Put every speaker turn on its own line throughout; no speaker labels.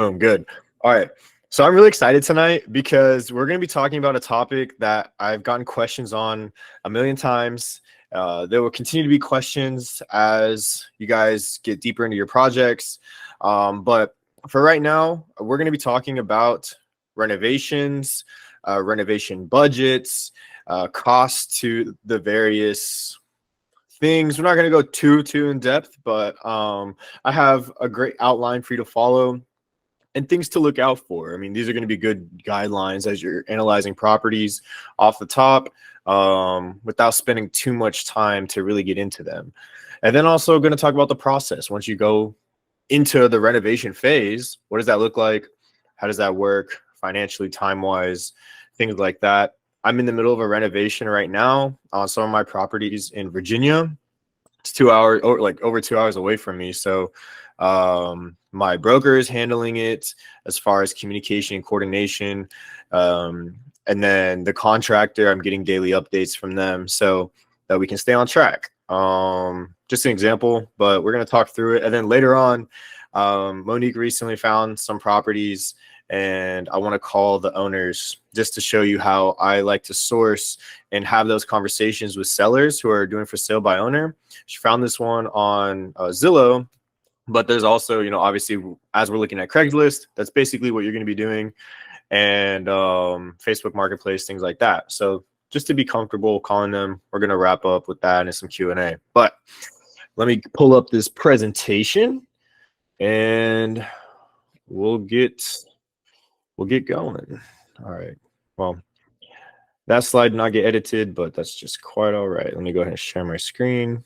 Good. All right. So I'm really excited tonight because we're going to be talking about a topic that I've gotten questions on a million times. There will continue to be questions as you guys get deeper into your projects. But for right now, we're going to be talking about renovations, renovation budgets, costs to the various things. We're not going to go too in depth, but I have a great outline for you to follow and things to look out for. I mean, these are going to be good guidelines as you're analyzing properties off the top, without spending too much time to really get into them. And then also going to talk about the process. Once you go into the renovation phase, what does that look like? How does that work financially, time-wise, things like that. I'm in the middle of a renovation right now on some of my properties in Virginia. It's 2 hours, or like over 2 hours away from me. So my broker is handling it as far as communication and coordination. And then the contractor, I'm getting daily updates from them so that we can stay on track. Just an example, but we're going to talk through it. And then later on, Monique recently found some properties, and I want to call the owners just to show you how I like to source and have those conversations with sellers who are doing for sale by owner. She found this one on Zillow, but there's also, obviously, as we're looking at Craigslist, that's basically what you're going to be doing, and Facebook Marketplace, things like that. So just to be comfortable calling them, we're going to wrap up with that and some Q&A. But let me pull up this presentation, and we'll get going. All right. Well, that slide did not get edited, but that's just quite all right. Let me go ahead and share my screen.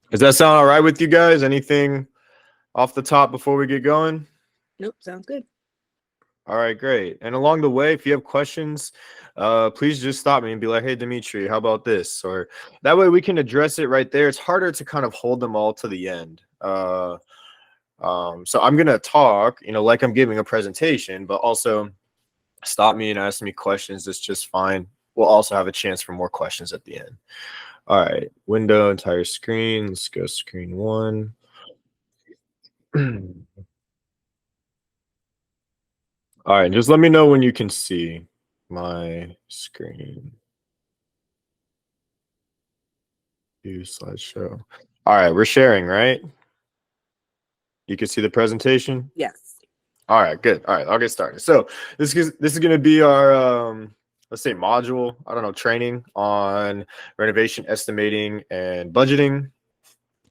Does that sound all right with you guys? Anything off the top before we get going?
Nope, sounds good.
All right, great. And along the way, if you have questions, please just stop me and be like, hey, Dimitri, how about this? Or that way we can address it right there. It's harder to kind of hold them all to the end. So I'm going to talk, like I'm giving a presentation, but also stop me and ask me questions. It's just fine. We'll also have a chance for more questions at the end. All right, window, entire screen. Let's go screen one. All right, just let me know when you can see my screen. View slideshow. All right, we're sharing, right? You can see the presentation?
Yes.
All right, good. All right, I'll get started. So this is going to be our, let's say, module, I don't know, training on renovation estimating and budgeting,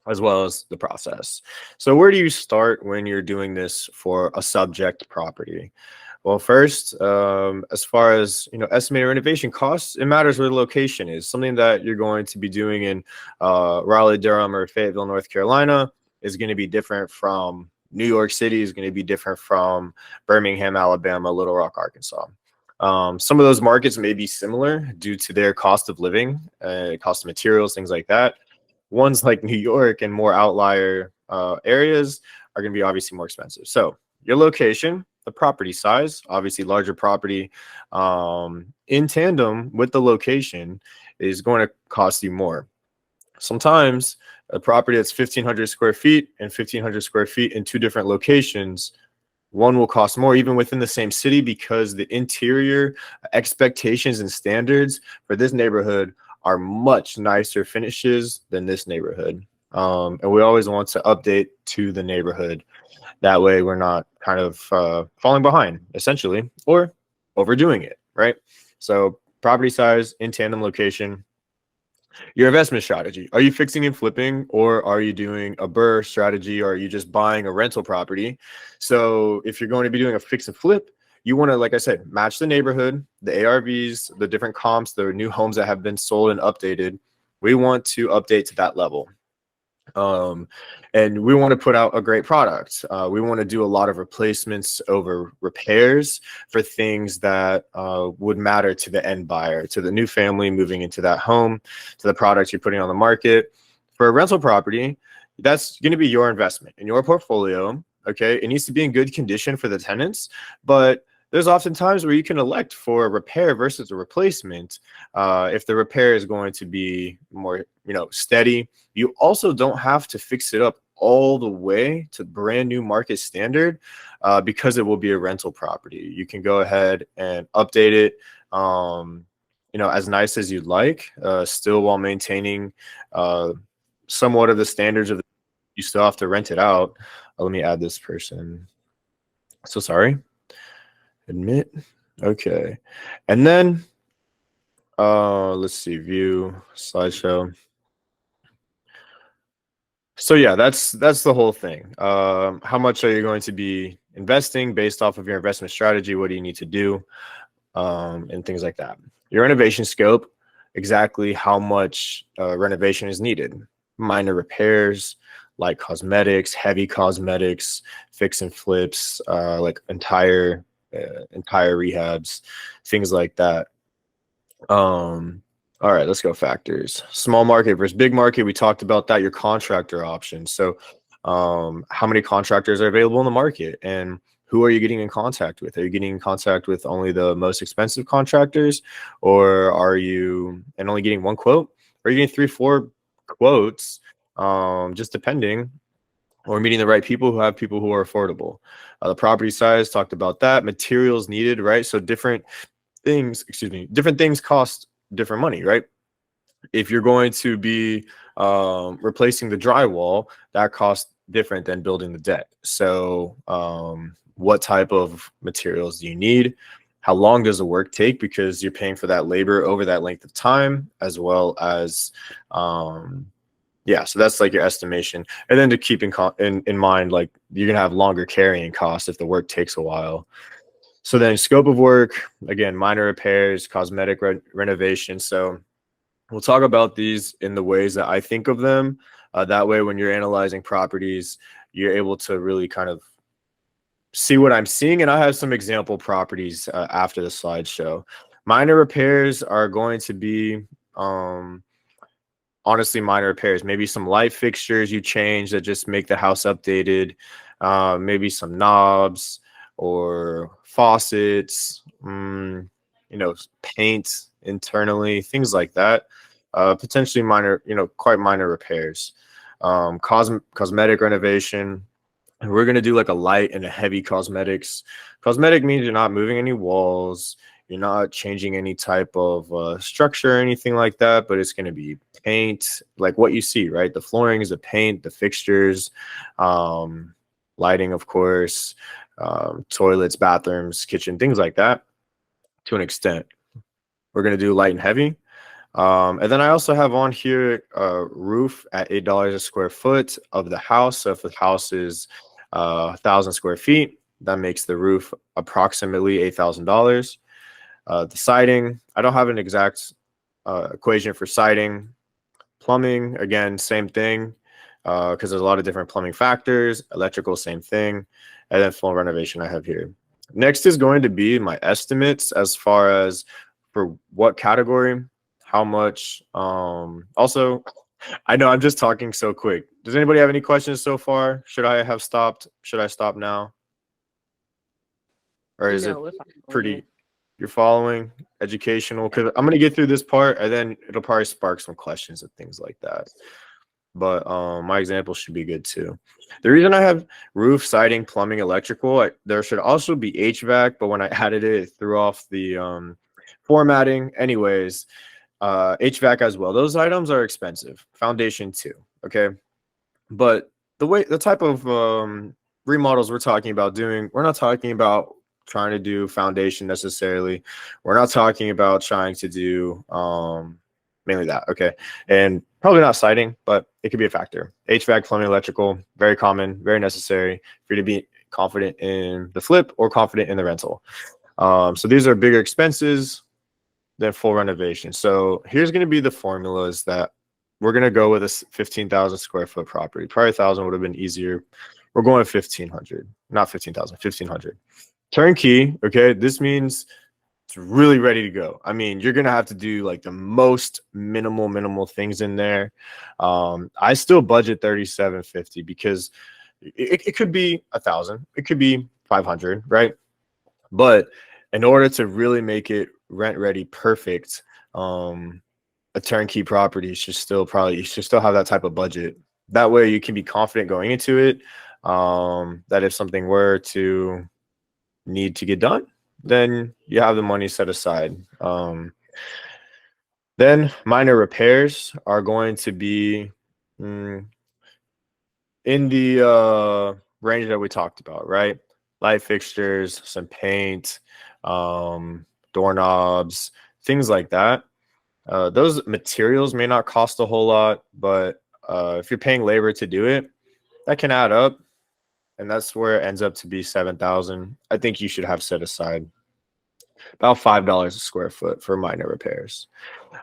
as well as the process. So where do you start when you're doing this for a subject property? Well, first, as far as estimated renovation costs, it matters where the location is. Something that you're going to be doing in Raleigh, Durham, or Fayetteville, North Carolina is going to be different from New York City, is going to be different from Birmingham, Alabama, Little Rock, Arkansas. Some of those markets may be similar due to their cost of living, cost of materials, things like that. Ones like New York and more outlier areas are going to be obviously more expensive. So your location, the property size, obviously larger property, in tandem with the location is going to cost you more. Sometimes a property that's 1,500 square feet and 1,500 square feet in two different locations, one will cost more even within the same city because the interior expectations and standards for this neighborhood are much nicer finishes than this neighborhood. And we always want to update to the neighborhood. That way we're not kind of falling behind, essentially, or overdoing it, right? So property size, in tandem location. Your investment strategy. Are you fixing and flipping, or are you doing a BRRRR strategy, or are you just buying a rental property? So if you're going to be doing a fix and flip, you want to, like I said, match the neighborhood, the ARVs, the different comps, the new homes that have been sold and updated. We want to update to that level. And we want to put out a great product. We want to do a lot of replacements over repairs for things that would matter to the end buyer, to the new family moving into that home, to the products you're putting on the market. For a rental property, that's going to be your investment in your portfolio. Okay, it needs to be in good condition for the tenants, but there's often times where you can elect for a repair versus a replacement. If the repair is going to be more, steady, you also don't have to fix it up all the way to brand new market standard, because it will be a rental property. You can go ahead and update it, as nice as you'd like, still while maintaining somewhat of the standards of you still have to rent it out. Let me add this person. So sorry. Admit. Okay. And then let's see, view, slideshow. So yeah, that's the whole thing. How much are you going to be investing based off of your investment strategy? What do you need to do? And things like that. Your renovation scope, exactly how much renovation is needed. Minor repairs, like cosmetics, heavy cosmetics, fix and flips, like entire rehabs, things like that. All right, let's go factors. Small market versus big market. We talked about that. Your contractor options. So, how many contractors are available in the market, and who are you getting in contact with? Are you getting in contact with only the most expensive contractors, or are you and only getting one quote? Or are you getting 3, 4 quotes? Just depending, or meeting the right people who are affordable. The property size, talked about that. Materials needed, right? So different things cost different money, right? If you're going to be replacing the drywall, that costs different than building the deck. So what type of materials do you need? How long does the work take? Because you're paying for that labor over that length of time, as well as yeah, so that's like your estimation. And then to keep in mind, like, you're gonna have longer carrying costs if the work takes a while. So then scope of work, again, minor repairs, cosmetic renovation. So we'll talk about these in the ways that I think of them. That way, when you're analyzing properties, you're able to really kind of see what I'm seeing. And I have some example properties after the slideshow. Minor repairs are going to be honestly minor repairs. Maybe some light fixtures you change that just make the house updated. Maybe some knobs or faucets, paint internally, things like that. Potentially minor, quite minor repairs. Cosmetic renovation. We're going to do like a light and a heavy cosmetics. Cosmetic means you're not moving any walls. You're not changing any type of structure or anything like that, but it's going to be paint, like what you see, right? The flooring is the paint, the fixtures, lighting, of course, toilets, bathrooms, kitchen, things like that to an extent. We're going to do light and heavy. And then I also have on here roof at $8 a square foot of the house. So if the house is 1,000 square feet, that makes the roof approximately $8,000. The siding, I don't have an exact equation for siding. Plumbing, again, same thing, because there's a lot of different plumbing factors. Electrical, same thing. And then full renovation I have here. Next is going to be my estimates as far as for what category, how much. Also, I know I'm just talking so quick. Does anybody have any questions so far? Should I have stopped? Should I stop now? Or is it pretty, you're following educational? Because I'm going to get through this part and then it'll probably spark some questions and things like that. But my example should be good too. The reason I have roof, siding, plumbing, electrical, there should also be HVAC, but when I added it, it threw off the formatting. Anyways, HVAC as well. Those items are expensive. Foundation too. Okay. But the type of remodels we're talking about doing, we're not talking about trying to do foundation necessarily. We're not talking about trying to do mainly that. Okay. And probably not siding, but it could be a factor. HVAC, plumbing, electrical, very common, very necessary for you to be confident in the flip or confident in the rental. So these are bigger expenses than full renovation. So here's going to be the formulas that we're going to go with a 15,000 square foot property. Probably 1,000 would have been easier. We're going 1,500, not 15,000, 1,500. Turnkey. Okay. This means it's really ready to go. I mean, you're going to have to do like the most minimal things in there. I still budget 3,750 because it could be 1,000. It could be 500, right? But in order to really make it rent ready perfect, a turnkey property should still have that type of budget That way you can be confident going into it, that if something were to need to get done, then you have the money set aside. Then minor repairs are going to be mm, in the range that we talked about, right? Light fixtures, some paint, doorknobs, things like that. Those materials may not cost a whole lot, but if you're paying labor to do it, that can add up, and that's where it ends up to be 7,000. I think you should have set aside about $5 a square foot for minor repairs.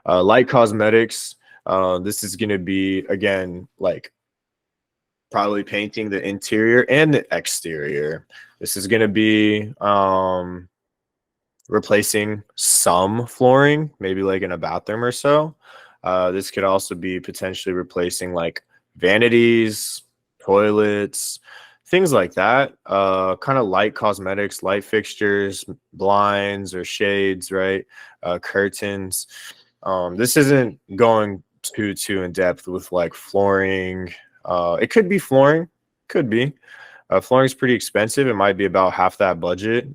Light cosmetics. This is going to be again like probably painting the interior and the exterior. This is going to be replacing some flooring, maybe like in a bathroom or so. This could also be potentially replacing like vanities, toilets, things like that. Kind of light cosmetics, light fixtures, blinds or shades, right? Curtains. This isn't going too in depth with like flooring. It could be flooring, could be. Flooring is pretty expensive. It might be about half that budget.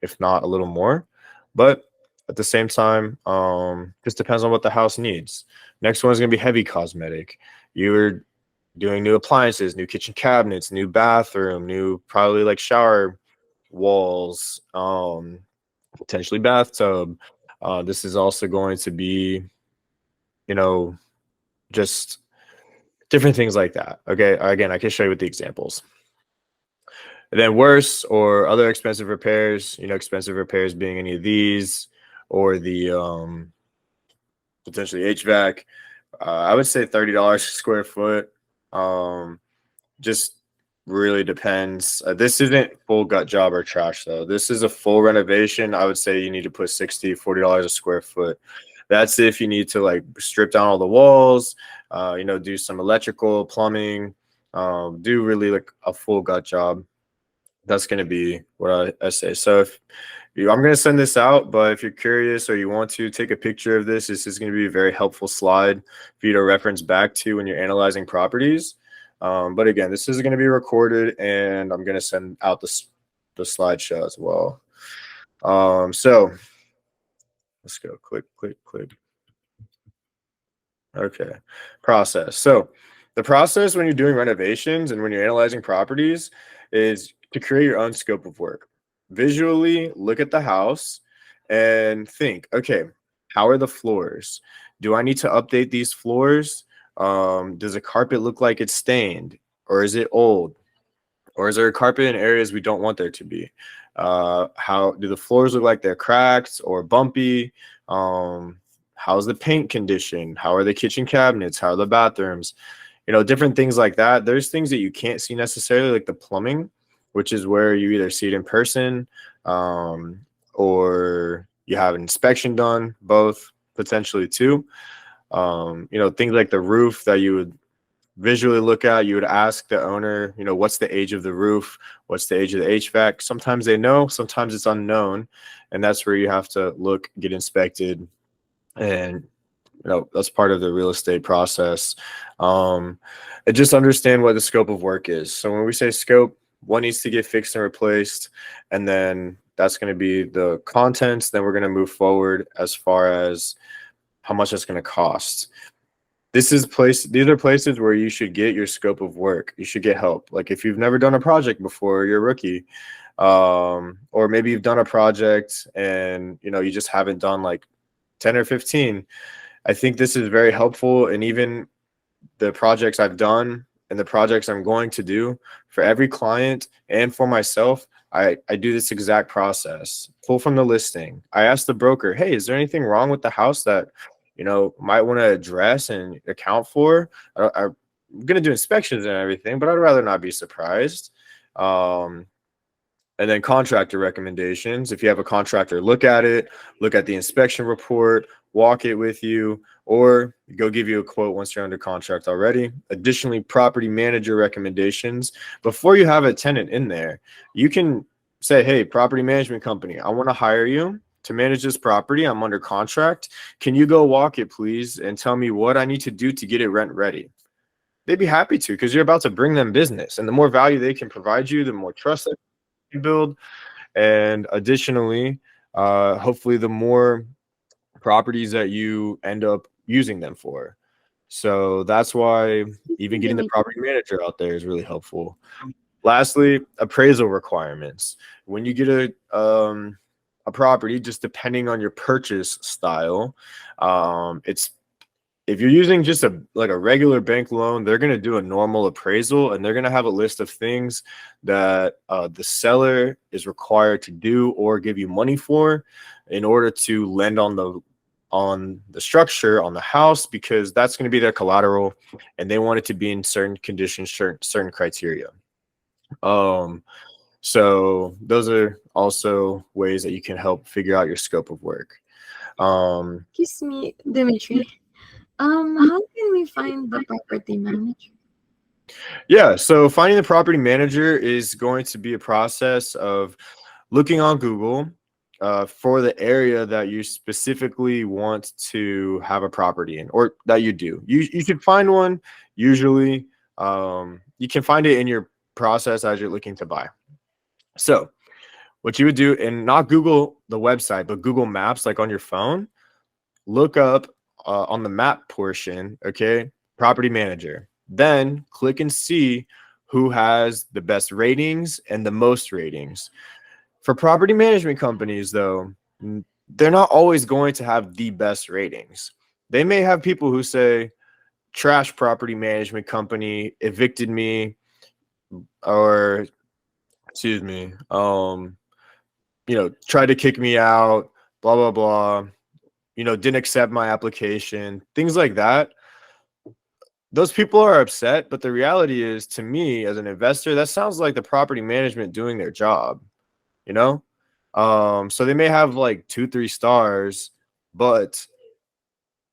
If not a little more. But at the same time, just depends on what the house needs. Next one is going to be heavy cosmetic. You're doing new appliances, new kitchen cabinets, new bathroom, new probably like shower walls, potentially bathtub. This is also going to be, you know, just different things like that. Okay. Again, I can show you with the examples. And then worse or other expensive repairs, expensive repairs being any of these or the potentially HVAC. I would say $30 a square foot. Just really depends. This isn't full gut job or trash though. This is a full renovation. I would say you need to put $40 a square foot. That's if you need to like strip down all the walls, do some electrical, plumbing, do really like a full gut job. That's going to be what I say. So I'm going to send this out, but if you're curious or you want to take a picture of this, this is going to be a very helpful slide for you to reference back to when you're analyzing properties. But again, this is going to be recorded and I'm going to send out the slideshow as well. So let's go click. Okay. Process. So the process when you're doing renovations and when you're analyzing properties is to create your own scope of work. Visually look at the house and think, okay, how are the floors? Do I need to update these floors? Does a carpet look like it's stained or is it old? Or is there a carpet in areas we don't want there to be? How do the floors look like they're cracked or bumpy? How's the paint condition? How are the kitchen cabinets? How are the bathrooms? Different things like that. There's things that you can't see necessarily, like the plumbing, which is where you either see it in person or you have an inspection done, both potentially too. Things like the roof that you would visually look at, you would ask the owner, what's the age of the roof? What's the age of the HVAC? Sometimes they know, sometimes it's unknown. And that's where you have to look, get inspected. And that's part of the real estate process. And just understand what the scope of work is. So when we say scope, what needs to get fixed and replaced, and then that's going to be the contents. Then we're going to move forward as far as how much it's going to cost. These are places where you should get your scope of work. You should get help. Like if you've never done a project before, you're a rookie, or maybe you've done a project and you just haven't done like 10 or 15. I think this is very helpful. And even the projects I've done and the projects I'm going to do for every client and for myself, I do this exact process. Pull from the listing. I ask the broker, hey, is there anything wrong with the house that might want to address and account for? I'm going to do inspections and everything, but I'd rather not be surprised. And then contractor recommendations. If you have a contractor, look at it, look at the inspection report, walk it with you, or go give you a quote once you're under contract already. Additionally, property manager recommendations. Before you have a tenant in there, you can say, hey, property management company, I want to hire you to manage this property. I'm under contract. Can you go walk it, please, and tell me what I need to do to get it rent ready? they'd be happy to, because you're about to bring them business, and the more value they can provide you, the more trust they can build. And additionally, hopefully the more properties that you end up using them for. So that's why even
That
getting the
makes
property manager out there is really helpful. Lastly, appraisal requirements. When you get a property, just depending on your purchase style, it's if you're using just a regular bank loan, they're going to do a normal appraisal, and they're going to have a list of things that the seller is required to do or give you money for in order to lend on the structure, on the house, because that's going to be their collateral, and they want it to be in certain conditions, certain criteria. um so those are also ways that you can help figure out your scope of work. um
Excuse me, Dimitri. How can we find the property manager?
Yeah, so finding the property manager is going to be a process of looking on Google for the area that you specifically want to have a property in, or that you do. You should find one. Usually, you can find it in your process as you're looking to buy. So, what you would do, and not Google the website, but Google Maps, like on your phone, look up on the map portion, okay, property manager. Then click and see who has the best ratings and the most ratings. For property management companies, though, they're not always going to have the best ratings. They may have people who say, trash property management company evicted me, or excuse me, tried to kick me out, blah, blah, blah, didn't accept my application, things like that. Those people are upset, but the reality is, to me as an investor, that sounds like the property management doing their job, you know? So they may have like 2, 3 stars, but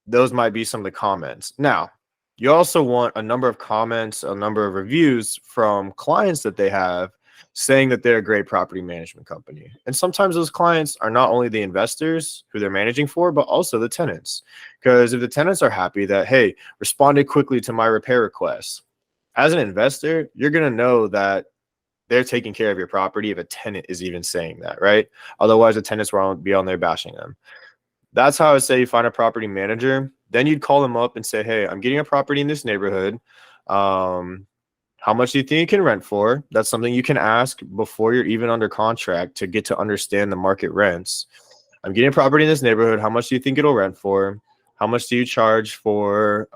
those might be some of the comments. Now, you also want a number of comments, a number of reviews from clients that they have saying that they're a great property management company. And sometimes those clients are not only the investors who they're managing for, but also the tenants. Because if the tenants are happy that, hey, responded quickly to my repair requests, as an investor, you're going to know that they're taking care of your property if a tenant is even saying that, right? Otherwise, the tenants won't be on there bashing them. That's how I would say you find a property manager. Then you'd call them up and say, hey, I'm getting a property in this neighborhood. How much do you think you can rent for? That's something you can ask before you're even under contract to get to understand the market rents. I'm getting a property in this neighborhood. How much do you think it'll rent for? How much do you charge for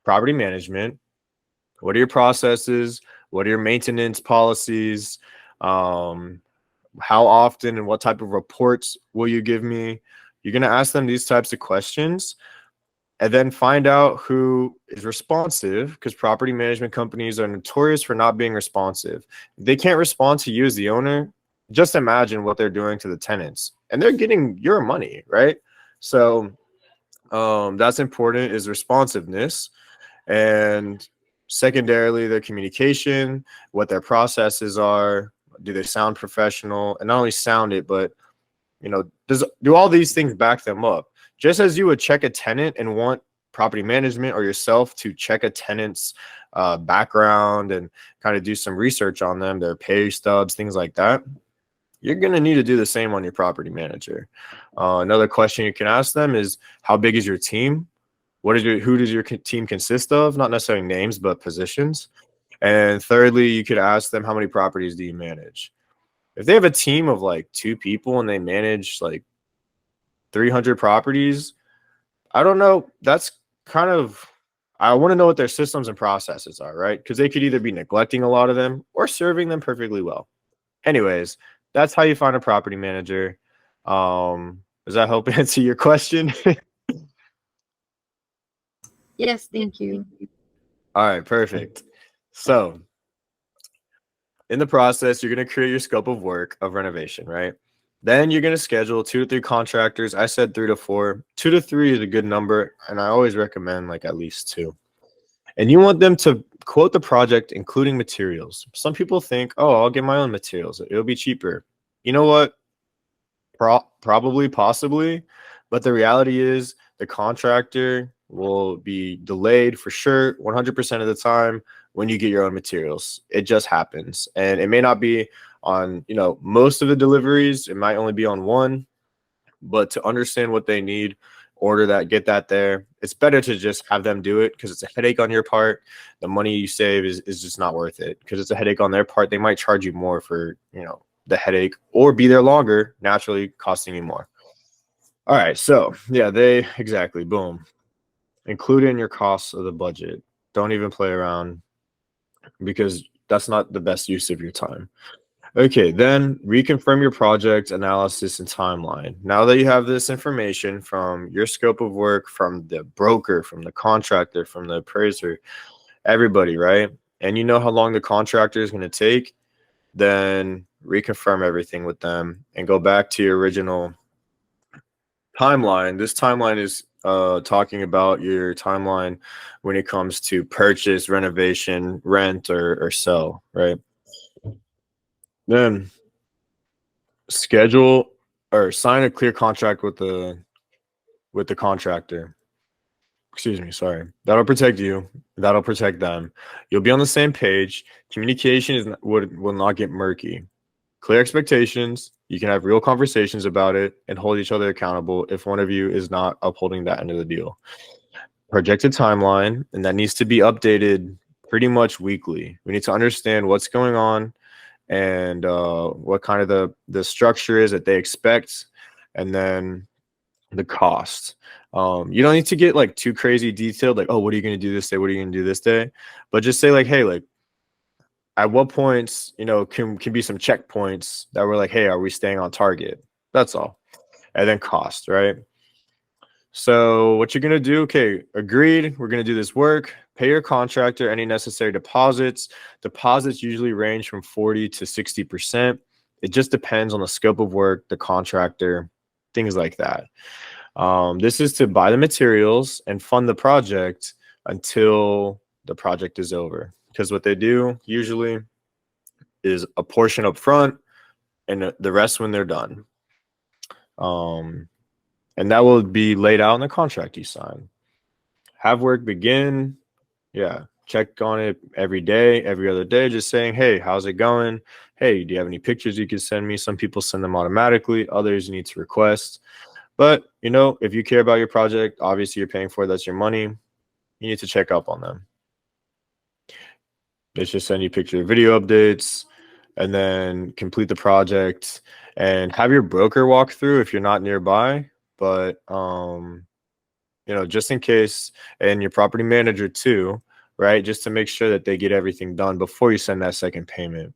property management? What are your processes? What are your maintenance policies? How often and what type of reports will you give me? You're going to ask them these types of questions, and then find out who is responsive, because property management companies are notorious for not being responsive. If they can't respond to you as the owner, just imagine what they're doing to the tenants, and they're getting your money, right? So that's important, is responsiveness. And secondarily, their communication, what their processes are. Do they sound professional? And not only sound it, but do all these things back them up? Just as you would check a tenant and want property management or yourself to check a tenant's background and kind of do some research on them, their pay stubs, things like that, you're going to need to do the same on your property manager. Another question you can ask them is, how big is your team? Who does your team consist of? Not necessarily names, but positions. And thirdly, you could ask them, how many properties do you manage? If they have a team of like 2 people and they manage like 300 properties, I don't know. That's kind of, I want to know what their systems and processes are, right? Because they could either be neglecting a lot of them or serving them perfectly well. Anyways, that's how you find a property manager. Does that help answer your question?
Yes, thank you.
All right, perfect. So in the process, you're going to create your scope of work of renovation, right? Then you're going to schedule 2 to 3 contractors. I said 3 to 4. 2 to 3 is a good number, and I always recommend like at least 2. And you want them to quote the project, including materials. Some people think, oh, I'll get my own materials, it'll be cheaper. You know what? Probably, possibly. But the reality is, the contractor will be delayed for sure 100% of the time when you get your own materials. It just happens. And it may not be on, most of the deliveries. It might only be on one, but to understand what they need, order that, get that there. It's better to just have them do it because it's a headache on your part. The money you save is just not worth it because it's a headache on their part. They might charge you more for, the headache or be there longer, naturally costing you more. All right. So, yeah, they exactly. Boom. Include in your costs of the budget. Don't even play around because that's not the best use of your time. Okay, then reconfirm your project analysis and timeline. Now that you have this information from your scope of work, from the broker, from the contractor, from the appraiser, everybody, right? And you know how long the contractor is going to take, then reconfirm everything with them and go back to your original timeline. This timeline is talking about your timeline when it comes to purchase, renovation, rent, or sell, right? Then schedule or sign a clear contract with the contractor. Excuse me, sorry. That'll protect you. That'll protect them. You'll be on the same page. Communication will not get murky. Clear expectations. You can have real conversations about it and hold each other accountable if one of you is not upholding that end of the deal. Projected timeline, and that needs to be updated pretty much weekly. We need to understand what's going on and what kind of the structure is that they expect, and then the cost. You don't need to get like too crazy detailed, like, oh, what are you going to do this day? What are you going to do this day? But just say like, hey, like at what points, can be some checkpoints that we're like, hey, are we staying on target? That's all. And then cost, right? So what you're gonna do, okay, agreed. We're gonna do this work. Pay your contractor any necessary deposits. Deposits usually range from 40 to 60%. It just depends on the scope of work, the contractor, things like that. This is to buy the materials and fund the project until the project is over. Because what they do usually is a portion up front and the rest when they're done. And that will be laid out in the contract you sign. Have work begin. Yeah. Check on it every day, every other day, just saying, hey, how's it going? Hey, do you have any pictures you can send me? Some people send them automatically, others need to request. But, if you care about your project, obviously you're paying for it, that's your money. You need to check up on them. They should send you picture video updates and then complete the project and have your broker walk through if you're not nearby. But just in case, and your property manager too, right? Just to make sure that they get everything done before you send that second payment.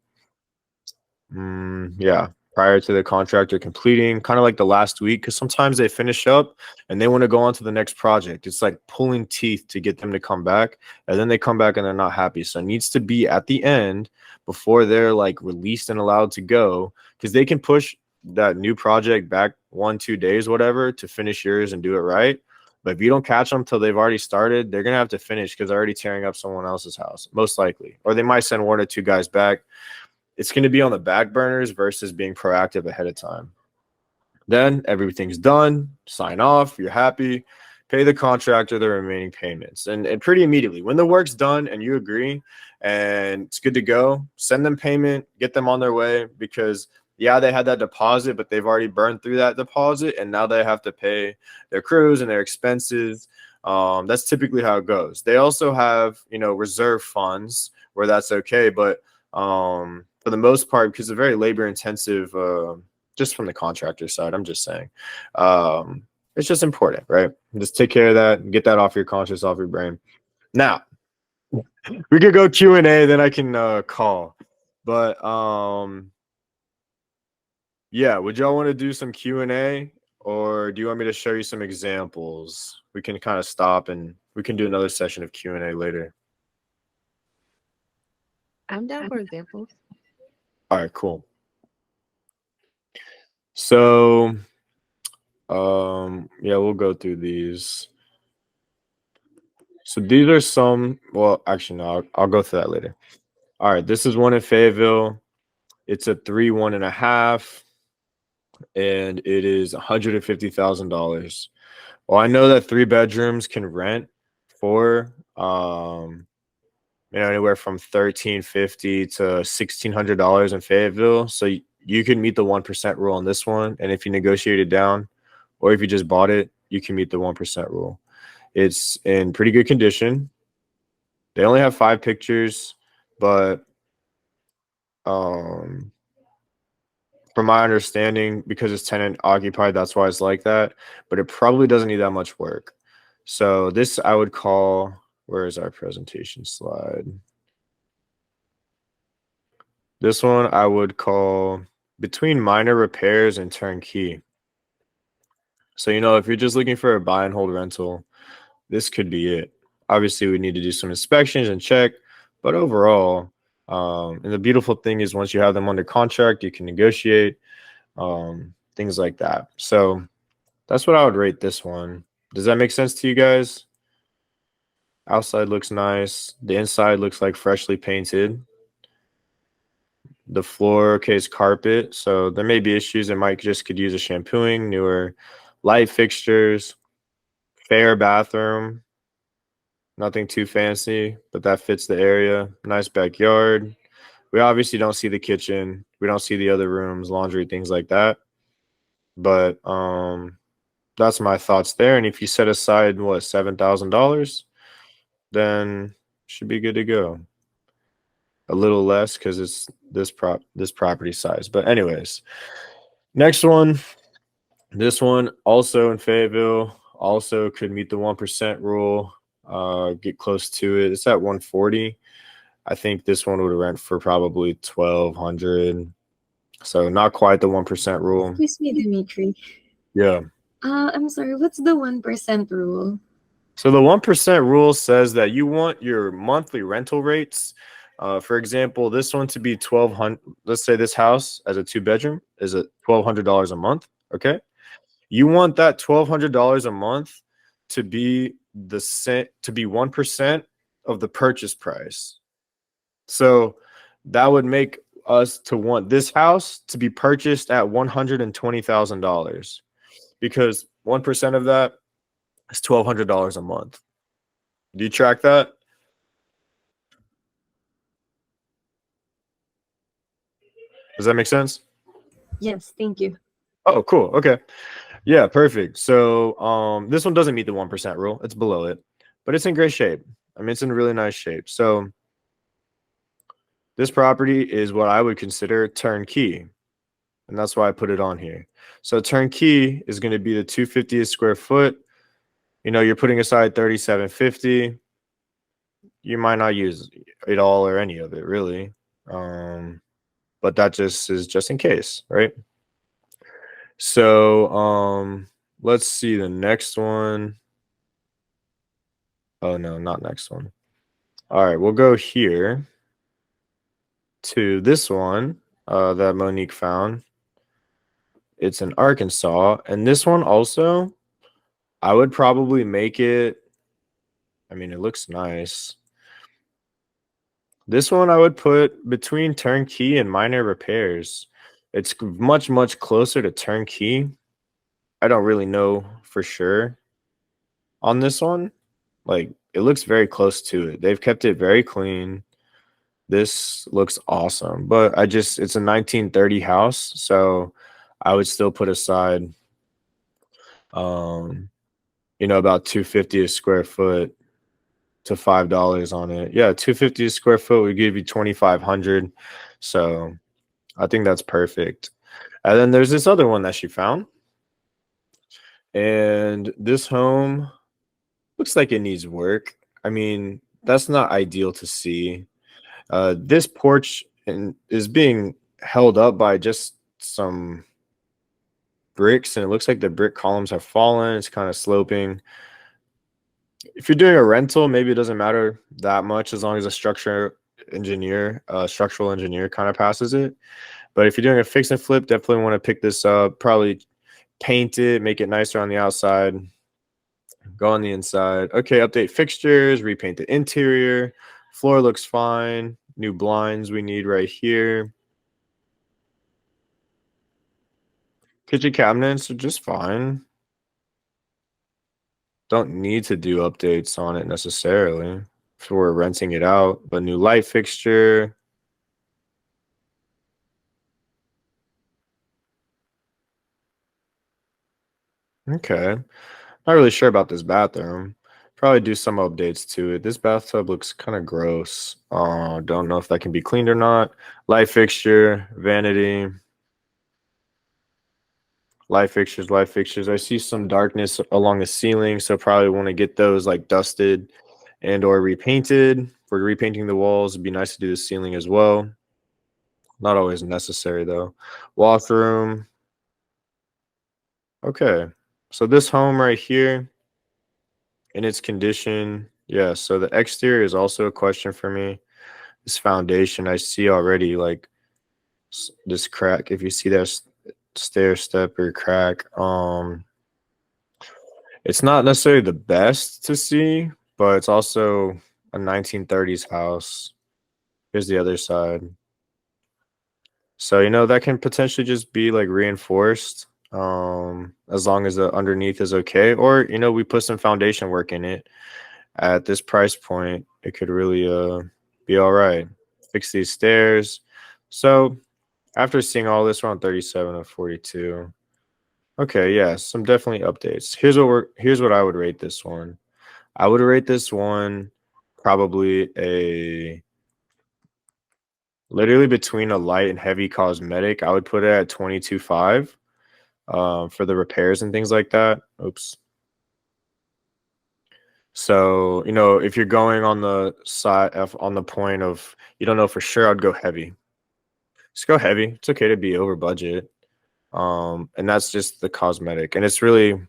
Yeah, prior to the contractor completing, kind of like the last week, because sometimes they finish up and they want to go on to the next project. It's like pulling teeth to get them to come back, and then they come back and they're not happy. So it needs to be at the end before they're like released and allowed to go, because they can push that new project back 1-2 days, whatever, to finish yours and do it right. But if you don't catch them till they've already started, they're gonna have to finish because they're already tearing up someone else's house, most likely, or they might send 1 or 2 guys back. It's going to be on the back burners versus being proactive ahead of time. Then everything's done, sign off, you're happy, pay the contractor the remaining payments. And pretty immediately, when the work's done and you agree and it's good to go, send them payment, get them on their way, because yeah, they had that deposit, but they've already burned through that deposit and now they have to pay their crews and their expenses. That's typically how it goes. They also have, reserve funds where that's okay, but for the most part, because it's very labor intensive, just from the contractor side, I'm just saying, it's just important, right? Just take care of that and get that off your conscience, off your brain. Now we could go Q&A, then I can call, but yeah, would y'all want to do some Q&A, or do you want me to show you some examples? We can kind of stop and we can do another session of Q&A later.
I'm down for examples.
All right, cool. So, yeah, we'll go through these. So these are some, well, actually, no, I'll go through that later. All right, this is one in Fayetteville. It's a 3 1.5, and it is $150,000. Well, I know that 3 bedrooms can rent for anywhere from 1350 to $1,600 in Fayetteville. So you can meet the 1% rule on this one, and if you negotiate it down, or if you just bought it, you can meet the 1% rule. It's in pretty good condition. They only have 5 pictures, but um, from my understanding, because it's tenant occupied, that's why it's like that. But it probably doesn't need that much work. So this I would call. Where is our presentation slide? This one I would call between minor repairs and turnkey. So, if you're just looking for a buy and hold rental, this could be it. Obviously, we need to do some inspections and check, but overall, and the beautiful thing is once you have them under contract, you can negotiate, things like that. So that's what I would rate this one. Does that make sense to you guys? Outside looks nice. The inside looks like freshly painted. The floor case carpet, so there may be issues. It might just could use a shampooing, newer light fixtures, fair bathroom, nothing too fancy, but that fits the area. Nice backyard. We obviously don't see the kitchen. We don't see the other rooms, laundry, things like that. But that's my thoughts there. And if you set aside what, $7,000, then should be good to go. A little less because it's this property size. But anyways, next one. This one also in Fayetteville, also could meet the 1% rule, get close to it. It's at 140. I think this one would rent for probably 1,200. So not quite the 1% rule.
Excuse me, Dimitri.
Yeah.
I'm sorry, what's the 1% rule?
So the 1% rule says that you want your monthly rental rates. For example, this one to be 1,200. Let's say this house as a 2 bedroom is at $1,200 a month. Okay. You want that $1,200 a month to be to be 1% of the purchase price. So that would make us to want this house to be purchased at $120,000 because 1% of that is $1,200 a month. Do you track that? Does that make sense?
Yes, thank you.
Oh, cool. Okay. Yeah, perfect. So this one doesn't meet the 1% rule. It's below it, but it's in great shape. I mean, it's in really nice shape. So this property is what I would consider turnkey, and that's why I put it on here. So turnkey is going to be the 250 a square foot. You're putting aside 3,750. You might not use it all or any of it really, but that just is just in case, right? So let's see the next one. Oh no, not next one. All right, we'll go here to this one that Monique found. It's in Arkansas, and this one also, I would probably make it. I mean, it looks nice. This one I would put between turnkey and minor repairs. It's much, much closer to turnkey. I don't really know for sure on this one. Like, it looks very close to it. They've kept it very clean. This looks awesome, but it's a 1930 house, so I would still put aside, about 250 a square foot to $5 on it. Yeah, 250 a square foot would give you 2,500. So I think that's perfect. And then there's this other one that she found, and this home looks like it needs work. I mean, that's not ideal to see. This porch is being held up by just some bricks, and it looks like the brick columns have fallen. It's kind of sloping. If you're doing a rental, maybe it doesn't matter that much as long as a structural engineer kind of passes it. But if you're doing a fix and flip, definitely want to pick this up. Probably paint it, make it nicer on the outside. Go on the inside. Okay, update fixtures, repaint the interior. Floor looks fine. New blinds we need right here. Kitchen cabinets are just fine. don't need to do updates on it necessarily if we're renting it out. But new light fixture. Okay. Not really sure about this bathroom. Probably do some updates to it. This bathtub looks kind of gross. Don't know if that can be cleaned or not. Light fixture, vanity, light fixtures, light fixtures. I see some darkness along the ceiling, so probably want to get those like dusted and or repainted. For repainting the walls, it'd be nice to do the ceiling as well. Not always necessary though. Washroom. Okay. So this home right here in its condition, yeah, so the exterior is also a question for me. This foundation, I see already like this crack. If you see that stair step or crack, it's not necessarily the best to see, but it's also a 1930s house. Here's the other side. So, that can potentially just be like reinforced, as long as the underneath is okay. Or, we put some foundation work in it. At this price point, it could really be all right. Fix these stairs. So after seeing all this, we're on 37 of 42. Okay, yeah, some definitely updates. Here's what I would rate this one. I would rate this one probably a literally between a light and heavy cosmetic. I would put it at 22.5 for the repairs and things like that. Oops. So, if you're going on the side on the point of you don't know for sure, I'd go heavy. Just go heavy. It's okay to be over budget. And that's just the cosmetic. And it's really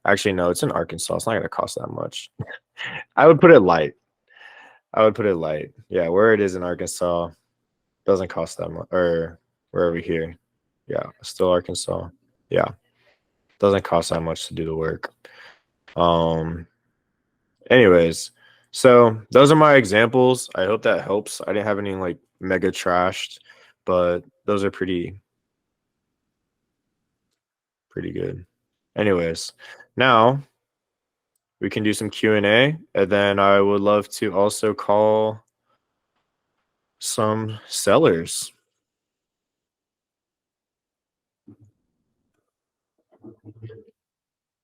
actually no, it's in Arkansas. It's not gonna cost that much. I would put it light. I would put it light. Yeah, where it is in Arkansas doesn't cost that much. Or wherever here. Yeah, still Arkansas. Yeah. Doesn't cost that much to do the work. Anyways, so those are my examples. I hope that helps. I didn't have any like mega trashed, but those are pretty good. Anyways, now we can do some Q&A, and then I would love to also call some sellers.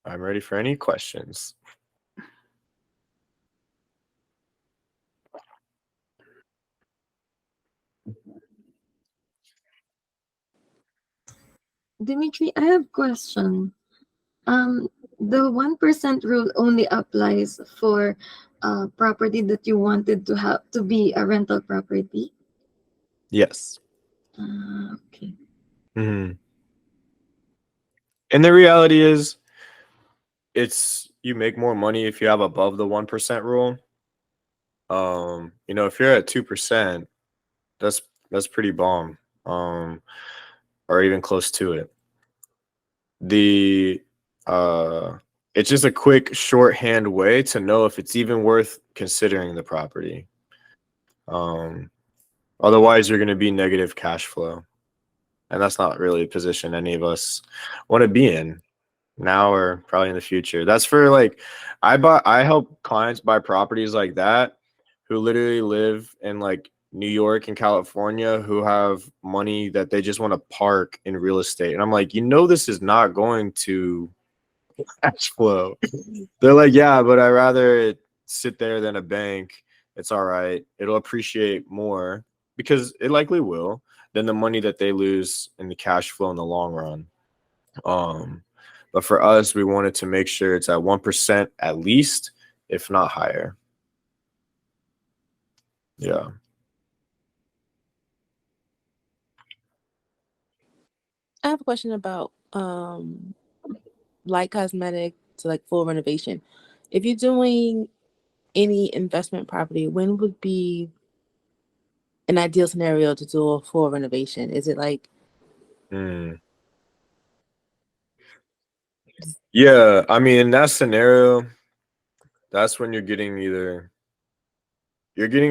I'm ready for any questions.
Dimitri, I have a question. The 1% rule only applies for property that you wanted to have to be a rental property.
Yes.
Okay.
Mm-hmm. And the reality is, you make more money if you have above the 1% rule. If you're at 2%, that's pretty bomb. Or even close to it. The it's just a quick shorthand way to know if it's even worth considering the property. Otherwise, you're going to be negative cash flow, and that's not really a position any of us want to be in now or probably in the future. That's for like I help clients buy properties like that who literally live in like New York and California who have money that they just want to park in real estate. And I'm like, this is not going to cash flow. They're like, yeah, but I'd rather it sit there than a bank. It's all right. It'll appreciate more because it likely will than the money that they lose in the cash flow in the long run. But for us, we wanted to make sure it's at 1% at least, if not higher. Yeah.
I have a question about light cosmetic to like full renovation. If you're doing any investment property, when would be an ideal scenario to do a full renovation? Is it like
Yeah, I mean, in that scenario, that's when you're getting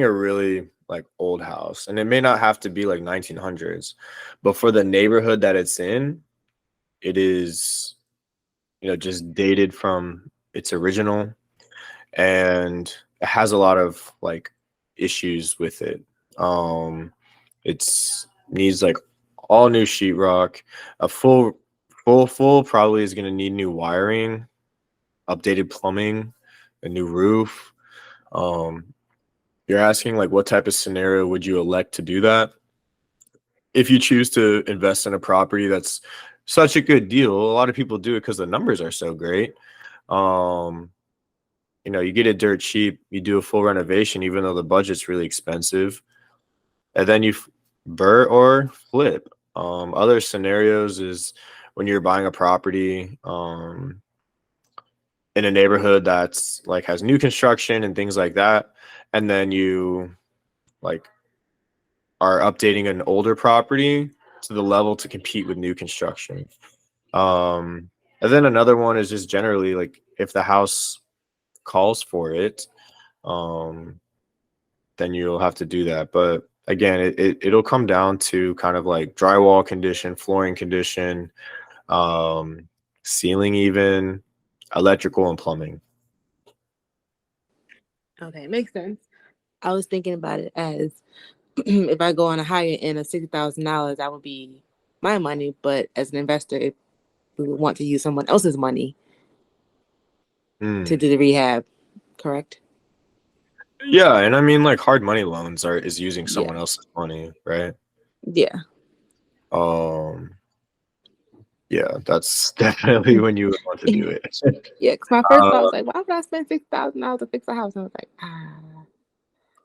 a really like old house, and it may not have to be like 1900s, but for the neighborhood that it's in, it is, just dated from It's original, and it has a lot of like issues with it. Um, it's needs like all new sheetrock, a full probably is gonna need new wiring, updated plumbing, a new roof. Um, you're asking like what type of scenario would you elect to do that? If you choose to invest in a property that's such a good deal, a lot of people do it because the numbers are so great. Um, you get it dirt cheap, you do a full renovation, even though the budget's really expensive, and then burr or flip. Other scenarios is when you're buying a property in a neighborhood that's like has new construction and things like that, and then you like are updating an older property to the level to compete with new construction. Um, and then another one is just generally like if the house calls for it, um, then you'll have to do that. But again, it'll come down to kind of like drywall condition, flooring condition, um, ceiling, even electrical and plumbing.
Okay, makes sense. I was thinking about it as if I go on a higher end of $60,000, that would be my money. But as an investor, if we would want to use someone else's money to
Mm.
do the rehab, correct?
Yeah, and I mean like hard money loans is using
Yeah,
someone else's money, right?
yeah,
Um, yeah, that's definitely when you would want to do it.
yeah. Because my first thought
Uh,
was like, why would I spend $6,000 to fix a house? And I was like,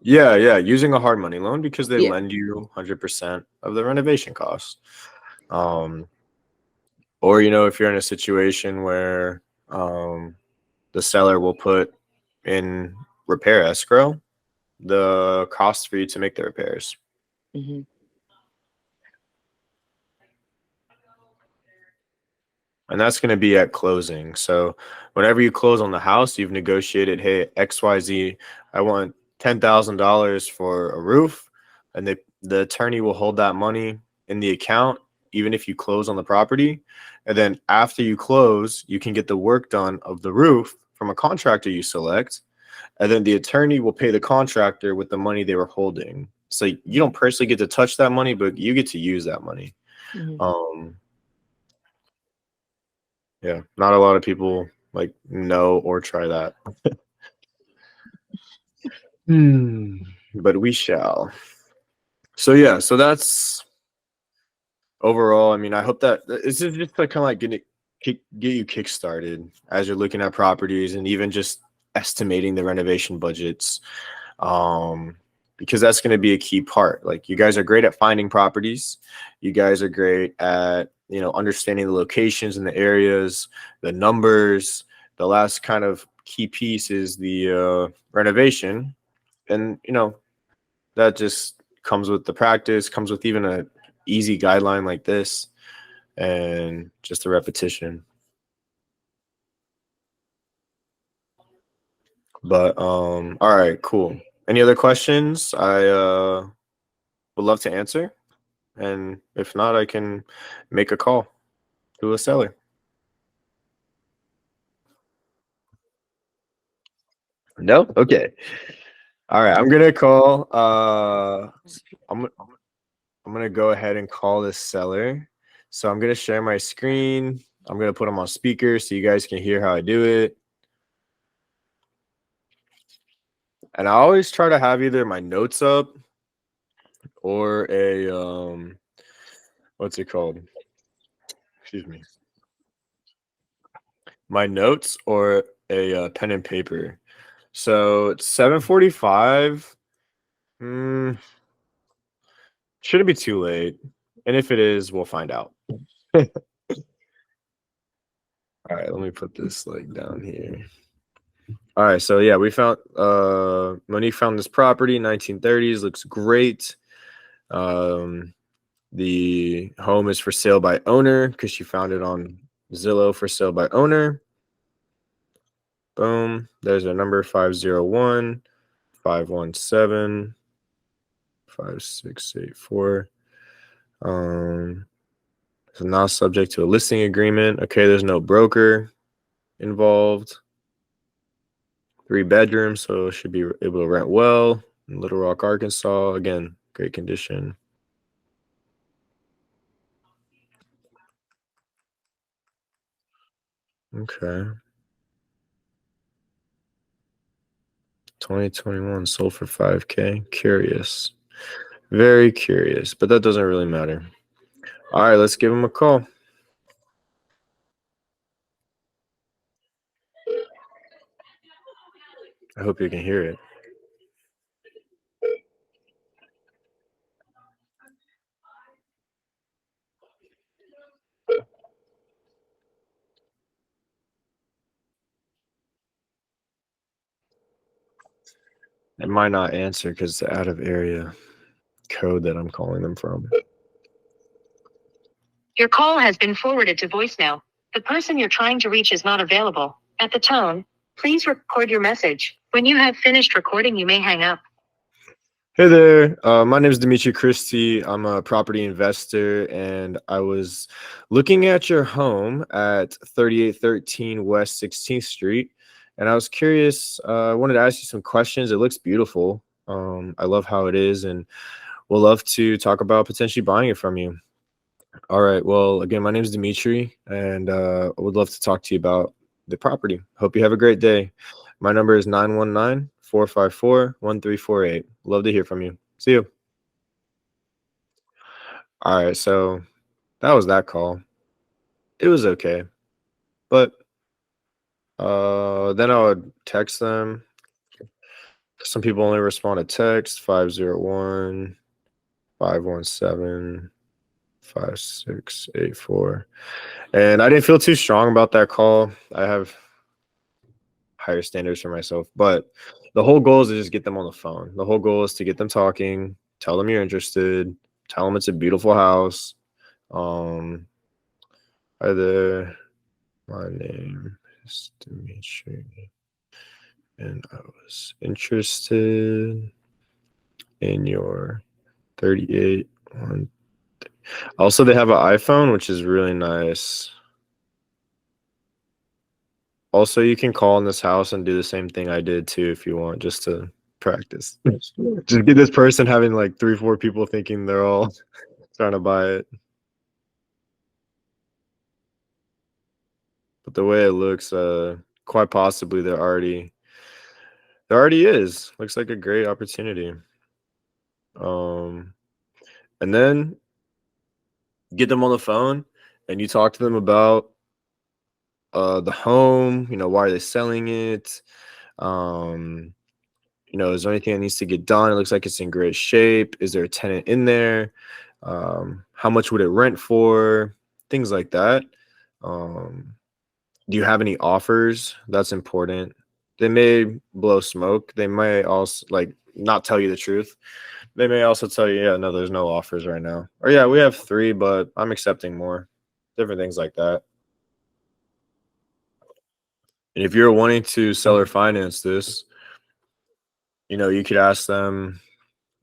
yeah, using a hard money loan because they
yeah.
lend you 100% of the renovation costs. Um, or if you're in a situation where the seller will put in repair escrow the cost for you to make the repairs.
Hmm.
And that's going to be at closing. So whenever you close on the house, you've negotiated, hey, XYZ, I want $10,000 for a roof. And the attorney will hold that money in the account, even if you close on the property. And then after you close, you can get the work done of the roof from a contractor you select. And then the attorney will pay the contractor with the money they were holding. So you don't personally get to touch that money, but you get to use that money.
Hmm.
Um, Yeah, not a lot of people like know or try that. But we shall. So yeah, so that's overall. I mean, I hope that this is just like kind of like get you kick started as you're looking at properties and even just estimating the renovation budgets. Um, because that's going to be a key part. Like you guys are great at finding properties. You guys are great at, understanding the locations and the areas, the numbers. The last kind of key piece is the renovation. And, that just comes with the practice, comes with even a easy guideline like this and just a repetition. But all right, cool. Any other questions? I would love to answer. And if not, I can make a call to a seller. No? Okay. All right. I'm gonna call. I'm I'm gonna go ahead and call this seller. So I'm gonna share my screen. I'm gonna put them on speaker so you guys can hear how I do it. And I always try to have either my notes up or a what's it called? Excuse me. My notes or a pen and paper. So it's 7:45. Mm, shouldn't be too late. And if it is, we'll find out. All right, let me put this like down here. All right, so yeah, we found Monique found this property, 1930s, looks great. Um the home is for sale by owner because she found it on Zillow for sale by owner. Boom. There's our number 501 517 5684. It's not subject to a listing agreement. Okay, there's no broker involved. Three bedrooms, so should be able to rent well. In Little Rock, Arkansas. Again, great condition. Okay. 2021 sold for 5K. Curious. Very curious, but that doesn't really matter. All right, let's give him a call. I hope you can hear it. It might not answer because it's out of area code that I'm calling them from.
Your call has been forwarded to voicemail. The person you're trying to reach is not available. At the tone, please record your message. When you have finished recording, you may hang up.
Hey there, my name is Dimitri Christie. I'm a property investor, and I was looking at your home at 3813 West 16th Street, and I was curious. I wanted to ask you some questions. It looks beautiful. I love how it is, and we'll love to talk about potentially buying it from you. All right. Well, again, my name is Dimitri, and I would love to talk to you about the property. Hope you have a great day. My number is 919-454-1348. Love to hear from you. See you. All right. So that was that call. It was okay. But then I would text them. Some people only respond to text 501 517 5684. And I didn't feel too strong about that call. I have higher standards for myself. But the whole goal is to just get them on the phone. The whole goal is to get them talking, tell them you're interested, tell them it's a beautiful house. Hi there. My name is Dimitri, and I was interested in your 38 one. Also, they have an iPhone, which is really nice. Also, you can call in this house and do the same thing I did too if you want, just to practice. Just get this person having like 3, 4 people thinking they're all trying to buy it. But the way it looks, quite possibly there already is. Looks like a great opportunity. Um, and then get them on the phone and you talk to them about the home, why are they selling it? Um, is there anything that needs to get done? It looks like it's in great shape. Is there a tenant in there? How much would it rent for? Things like that. Do you have any offers? That's important. They may blow smoke. They may also not tell you the truth. They may also tell you, yeah, no, there's no offers right now. Or yeah, we have 3, but I'm accepting more. Different things like that. And if you're wanting to sell or finance this, you could ask them,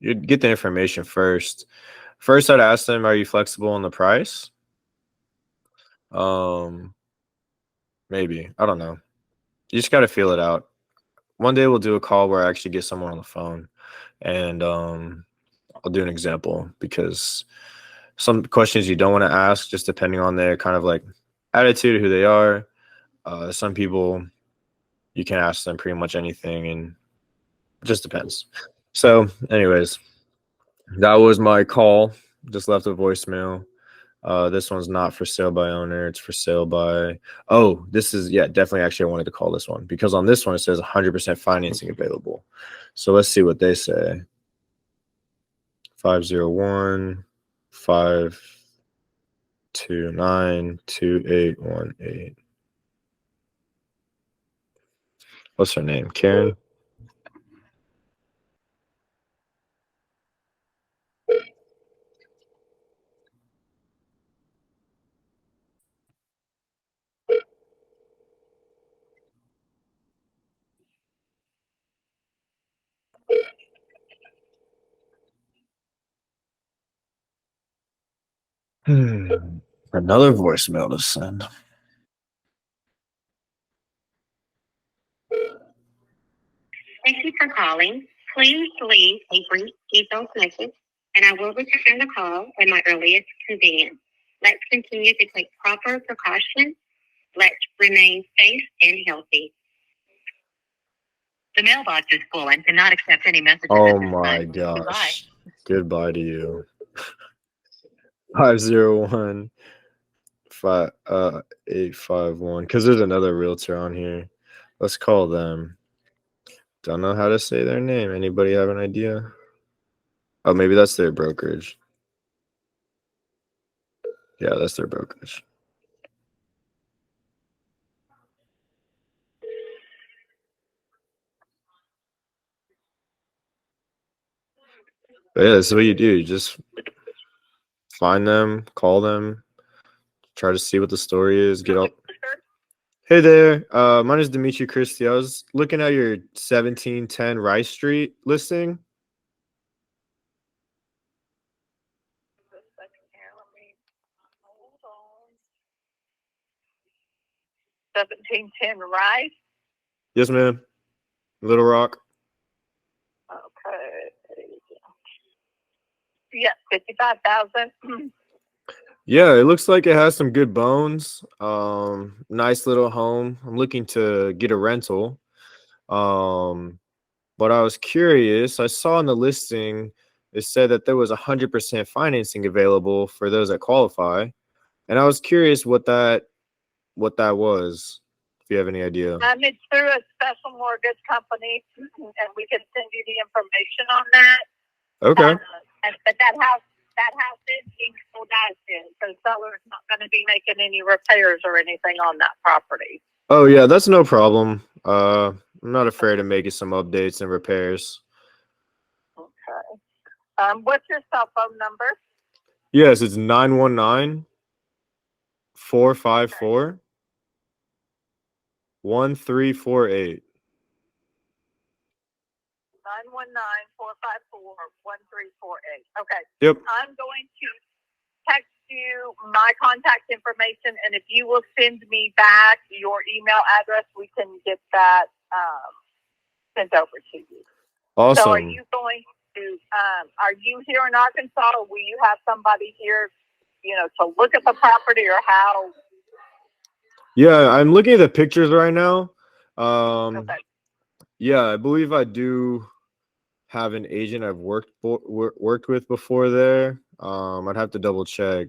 you'd get the information first. First, I'd ask them, are you flexible on the price? Maybe. I don't know. You just got to feel it out. One day we'll do a call where I actually get someone on the phone and I'll do an example because some questions you don't want to ask just depending on their kind of like attitude, who they are. Some people you can ask them pretty much anything and it just depends. So anyways, that was my call. Just left a voicemail. This one's not for sale by owner. It's for sale by. Oh, this is definitely. Actually, I wanted to call this one because on this one it says 100% financing available. So let's see what they say. 501 529 2818. What's her name? Karen. Another voicemail to send.
Thank you for calling. Please leave a brief detailed message, and I will return the call at my earliest convenience. Let's continue to take proper precautions. Let's remain safe and healthy. The mailbox is full and cannot accept any messages
Oh
at this
my
time. Goodbye.
gosh. Goodbye to you. 501 851. Because there's another realtor on here. Let's call them. Don't know how to say their name. Anybody have an idea? Oh, maybe that's their brokerage. Yeah, that's their brokerage. But yeah, that's what you do. You just find them, call them, try to see what the story is, get up. Hey there. My name is Dimitri Christie. I was looking at your 1710 Rice Street listing.
Hold on. 1710 Rice.
Yes, ma'am. Little Rock.
Okay. Yeah, 55,000.
Yeah, it looks like it has some good bones. Nice little home. I'm looking to get a rental. But I was curious. I saw in the listing it said that there was 100% financing available for those that qualify, and I was curious what that was. If you have any idea.
It's through a special mortgage company, and we can send you the information on that.
Okay.
But that house is being sold as is, so the seller's not going to be making any repairs or anything on that property.
Oh yeah, that's no problem. I'm not afraid of making some updates and repairs.
Okay. What's your cell phone number?
Yes, it's 919 454 1348.
919-454-1348. Okay.
Yep.
I'm going to text you my contact information, and if you will send me back your email address, we can get that sent over to you.
Awesome.
So are you going to, are you here in Arkansas, or will you have somebody here, to look at the property, or how?
Yeah, I'm looking at the pictures right now.
Okay.
Yeah, I believe I do have an agent I've worked with before there. I'd have to double check,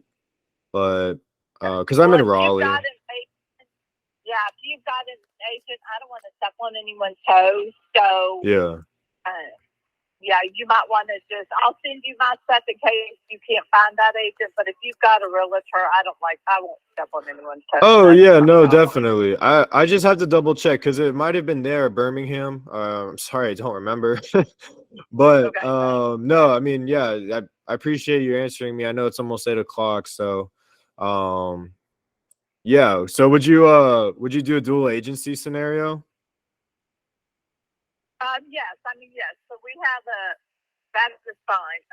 but because I'm in Raleigh.
If you've got an agent, I don't want to step on anyone's toes. So
Yeah.
You might want to I'll send you my stuff in case you can't find that agent. But if you've got a realtor, I won't step on anyone's toes.
Oh yeah, no, definitely. I just have to double check because it might have been there at Birmingham. I'm sorry, I don't remember. But
Okay.
no, I mean, yeah, I appreciate you answering me. I know it's almost 8 o'clock, so yeah. So would you do a dual agency scenario?
Yes. Yes. So we have that is fine.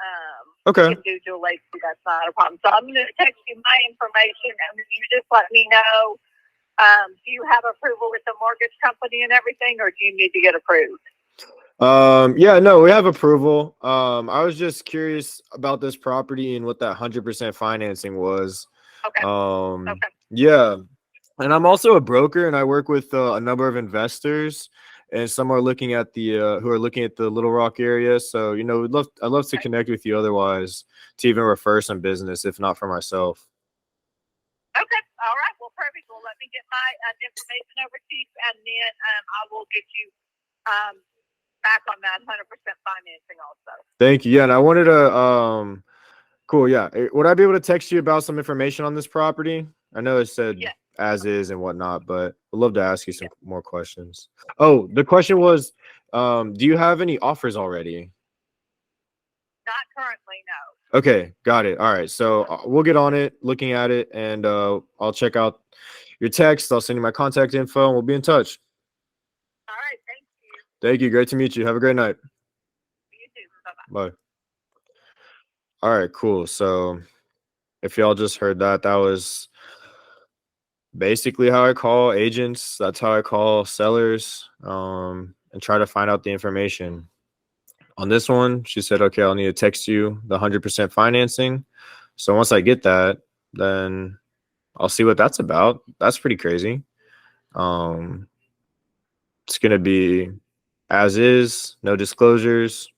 Okay.
We can do dual agency. That's not a problem. So I'm going to text you my information, and then you just let me know. Do you have approval with the mortgage company and everything, or do you need to get approved?
Yeah, no, we have approval. I was just curious about this property and what that 100% financing was.
Okay.
Okay. Yeah. And I'm also a broker, and I work with a number of investors, and some are looking at the who are looking at the Little Rock area. So, I'd love to connect with you otherwise to even refer some business, if not for myself.
Okay. All right. Well, perfect. Well, let me get my information over to you, and then I will get you back on that 100% financing also.
Thank you. Yeah, and I wanted to cool, yeah. Would I be able to text you about some information on this property? I know it said as is and whatnot, but I'd love to ask you some more questions. Oh, the question was, do you have any offers already?
Not currently, no.
Okay, got it. All right, so we'll get on it, looking at it, and I'll check out your text. I'll send you my contact info, and we'll be in touch.
All right, thank you.
Thank you. Great to meet you. Have a great night.
You too. Bye-bye.
Bye. All right, cool. So if y'all just heard that, that was basically how I call agents. That's how I call sellers. and try to find out the information. On this one, she said, okay, I'll need to text you the 100% financing. So once I get that, then I'll see what that's about. That's pretty crazy. Um, it's going to be as is, no disclosures.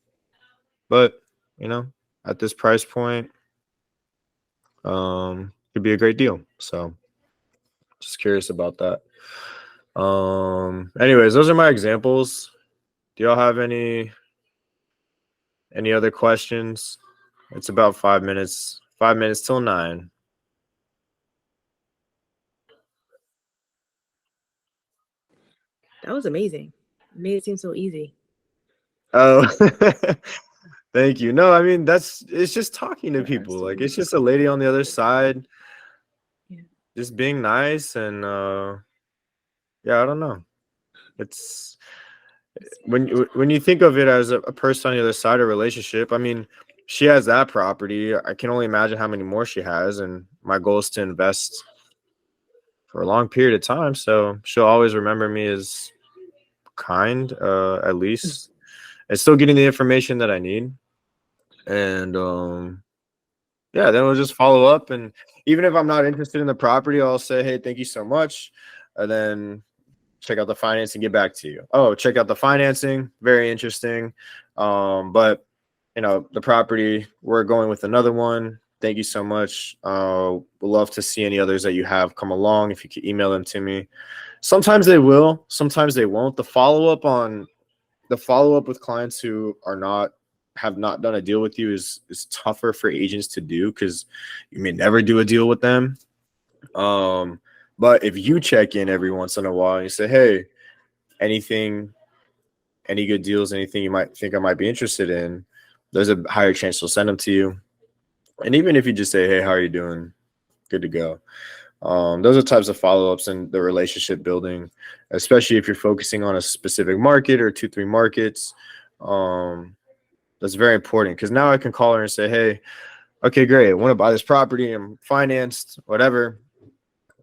But, you know, at this price point, could be a great deal. So just curious about that. Anyways, those are my examples. Do y'all have any other questions? It's about 5 minutes. 5 minutes till 9.
That was amazing. It made it seem so easy.
Oh, thank you. No, I mean it's just talking to people. Like it's just a lady on the other side,
Yeah.
just being nice and yeah, I don't know. It's when you think of it as a person on the other side of a relationship. I mean, she has that property. I can only imagine how many more she has, and my goal is to invest for a long period of time. So she'll always remember me as kind, at least, and still getting the information that I need. And yeah, then we'll just follow up. And even if I'm not interested in the property, I'll say, hey, thank you so much. And then check out the financing, get back to you. Oh, check out the financing. Very interesting. But you know, the property, we're going with another one. Thank you so much. We'd love to see any others that you have come along. If you could email them to me. Sometimes they will, sometimes they won't. The follow up with clients who have not done a deal with you is tougher for agents to do because you may never do a deal with them. But if you check in every once in a while and you say, hey, any good deals, anything you might think I might be interested in, there's a higher chance they'll send them to you. And even if you just say, hey, how are you doing? Good to go. Those are types of follow-ups and the relationship building, especially if you're focusing on a specific market or 2-3 markets. That's very important because now I can call her and say, hey, okay, great. I want to buy this property. I'm financed, whatever.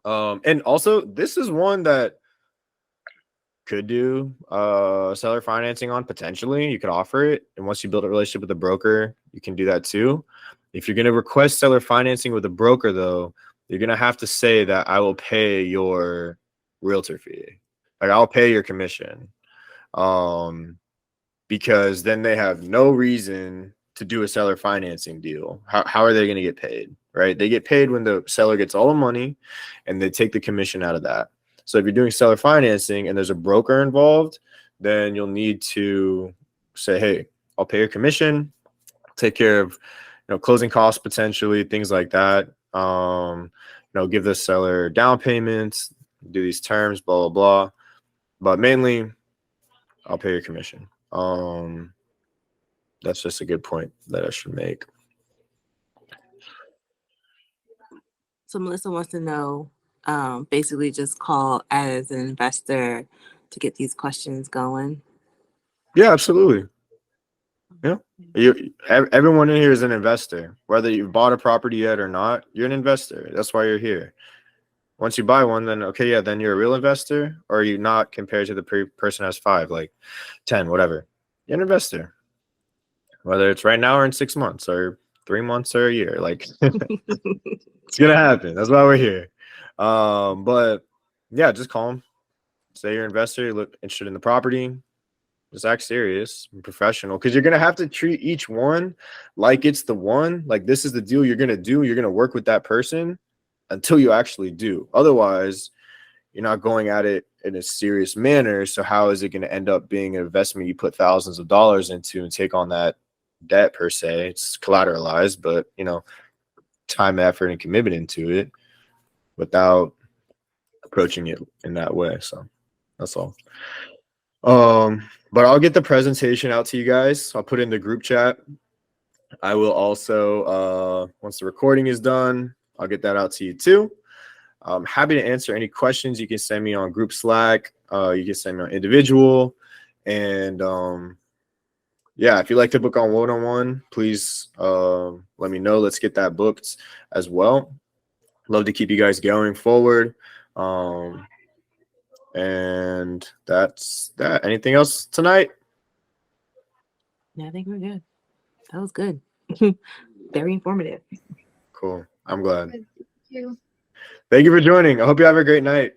And also, this is one that could do seller financing on potentially. You could offer it. And once you build a relationship with a broker, you can do that too. If you're going to request seller financing with a broker, though, you're going to have to say that I will pay your realtor fee. Like I'll pay your commission. Because then they have no reason to do a seller financing deal. How are they going to get paid, right? They get paid when the seller gets all the money and they take the commission out of that. So if you're doing seller financing and there's a broker involved, then you'll need to say, hey, I'll pay your commission, take care of closing costs potentially, things like that. Give the seller down payments, do these terms, blah, blah, blah. But mainly, I'll pay your commission. That's just a good point that I should make.
So Melissa wants to know, basically just call as an investor to get these questions going.
Yeah, absolutely. Yeah. Everyone in here is an investor. Whether you've bought a property yet or not, you're an investor. That's why you're here. Once you buy one, then okay, yeah, then you're a real investor, or are you not compared to the person who has 5, like 10, whatever. You're an investor. Whether it's right now or in 6 months or 3 months or a year, like it's gonna happen. That's why we're here. But yeah, just call them. Say you're an investor, you look interested in the property. Just act serious and professional because you're gonna have to treat each one like it's the one. Like this is the deal you're gonna do. You're gonna work with that person until you actually do. Otherwise, you're not going at it in a serious manner. So how is it going to end up being an investment you put thousands of dollars into and take on that debt per se? It's collateralized, but time, effort, and commitment into it without approaching it in that way. So that's all. But I'll get the presentation out to you guys. I'll put it in the group chat. I will also, once the recording is done, I'll get that out to you too. I'm happy to answer any questions. You can send me on group Slack. You can send me on individual. And yeah, if you'd like to book on one-on-one, please let me know. Let's get that booked as well. Love to keep you guys going forward. And that's that. Anything else tonight?
Yeah, I think we're good. That was good. Very informative.
Cool. I'm glad.
Thank you.
Thank you for joining. I hope you have a great night.